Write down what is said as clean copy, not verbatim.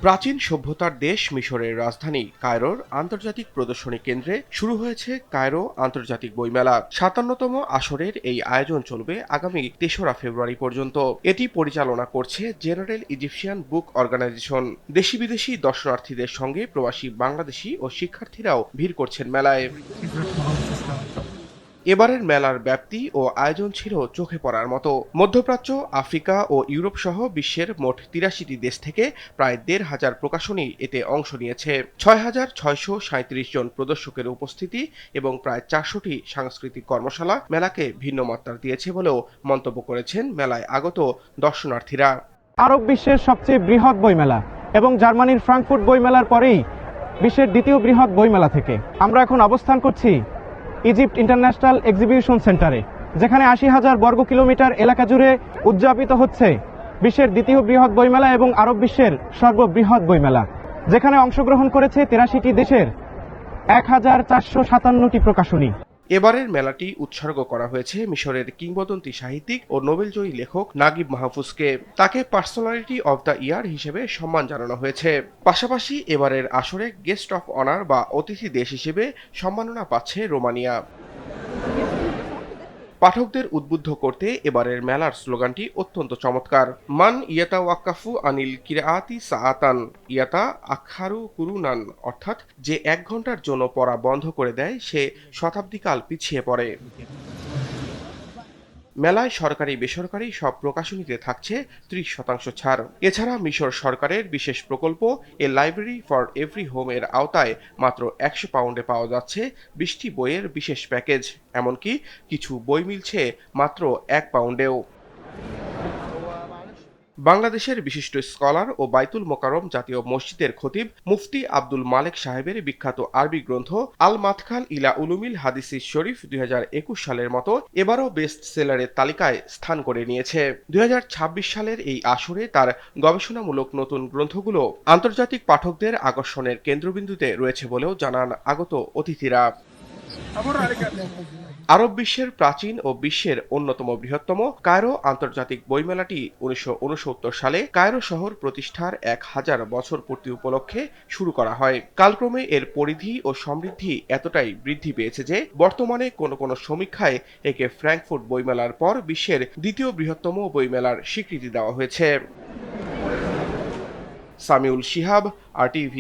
প্রাচীন সভ্যতার দেশ মিশরের রাজধানী কায়রোর আন্তর্জাতিক প্রদর্শনী কেন্দ্রে শুরু হয়েছে কায়রো আন্তর্জাতিক বইমেলা। ৫৭তম আসরের এই আয়োজন চলবে আগামী ৩রা ফেব্রুয়ারি পর্যন্ত। এটি পরিচালনা করছে জেনারেল ইজিপশিয়ান বুক অর্গানাইজেশন। দেশি বিদেশি দর্শনার্থীদের সঙ্গে প্রবাসী বাংলাদেশি ও শিক্ষার্থীরাও ভিড় করছেন মেলায়। এবারের মেলার ব্যাপ্তি ও আয়োজন ছিল চোখে পড়ার মতো। মধ্যপ্রাচ্য, আফ্রিকা ও ইউরোপ সহ বিশ্বের মোট ৮৩টি দেশ থেকে প্রায় ১৫০০ প্রকাশনী এতে অংশ নিয়েছে। ৬,৬৩৭ জন প্রদর্শকের উপস্থিতি এবং প্রায় ৪০০টি সাংস্কৃতিক কর্মশালা মেলাকে ভিন্ন মাত্রা দিয়েছে বলেও মন্তব্য করেছেন মেলায় আগত দর্শনার্থীরা। আরব বিশ্বের সবচেয়ে বৃহৎ বইমেলা এবং জার্মানির ফ্রাঙ্কফুর্ট বইমেলার পরেই বিশ্বের দ্বিতীয় বৃহৎ বইমেলা থেকে আমরা এখন অবস্থান করছি ইজিপ্ট ইন্টারন্যাশনাল এক্সিবিশন সেন্টারে, যেখানে ৮০,০০০ বর্গ কিলোমিটার এলাকা জুড়ে উদযাপিত হচ্ছে বিশ্বের দ্বিতীয় বৃহৎ বইমেলা এবং আরব বিশ্বের সর্ববৃহৎ বইমেলা, যেখানে অংশগ্রহণ করেছে ৮৩টি দেশের ১,৪৫৭টি প্রকাশনী। এবারের মেলাটি উৎসর্গ করা হয়েছে মিশরের কিংবদন্তি সাহিত্যিক ও নোবেলজয়ী লেখক নাগিব মাহফুজকে। তাকে পার্সোনালিটি অব দ্য ইয়ার হিসেবে সম্মান জানানো হয়েছে। পাশাপাশি এবারের আসরে গেস্ট অফ অনার বা অতিথি দেশ হিসেবে সম্মাননা পাচ্ছে রোমানিয়া। পাঠকদের উদ্বুদ্ধ করতে এবারের মেলার স্লোগানটি অত্যন্ত চমৎকার। মান ইয়াতা ওয়াক্কাফু আনিল কিরাআতি সাআতান ইয়াতা আখারু কুরুনান, অর্থাৎ যে ১ ঘন্টার জন্য পড়া বন্ধ করে দেয় সে শতাব্দীকাল পিছিয়ে পড়ে। মেলায় সরকারি বেসরকারি সব প্রকাশনীতে থাকছে ৩০% ছাড়। এছাড়া মিশর সরকারের বিশেষ প্রকল্প এ লাইব্রেরি ফর এভরি হোম এর আওতায় মাত্র ১০০ পাউন্ডে পাওয়া যাচ্ছে ২০টি বইয়ের বিশেষ প্যাকেজ। এমনকি কিছু বই মিলছে মাত্র ১ পাউন্ডেও। বাংলাদেশের বিশিষ্ট স্কলার ও বাইতুল মোকাররম জাতীয় মসজিদের খতিব মুফতি আব্দুল মালেক সাহেবের বিখ্যাত আরবি গ্রন্থ আল মাদখাল ইলা উলুমিল হাদিসিস শরীফ ২০২১ সালের মতো এবারও বেস্ট সেলারের তালিকায় স্থান করে নিয়েছে। ২০২৬ সালের এই আসরে তার গবেষণামূলক নতুন গ্রন্থগুলো আন্তর্জাতিক পাঠকদের আকর্ষণের কেন্দ্রবিন্দুতে রয়েছে বলেও জানান আগত অতিথিরা। আরব বিশ্বের প্রাচীন ও বিশ্বের অন্যতম বৃহত্তম কায়রো আন্তর্জাতিক বইমেলাটি ১৯৬৯ সালে কায়রো শহর প্রতিষ্ঠার ১০০০ বছর পূর্তি উপলক্ষে শুরু করা হয়। কালক্রমে এর পরিধি ও সমৃদ্ধি এতটাই বৃদ্ধি পেয়েছে যে বর্তমানে কোনো কোনো সমীক্ষায় একে ফ্র্যাঙ্কফুর্ট বইমেলার পর বিশ্বের দ্বিতীয় বৃহত্তম বইমেলার স্বীকৃতি দেওয়া হয়েছে। সামিউল শিহাব, RTV।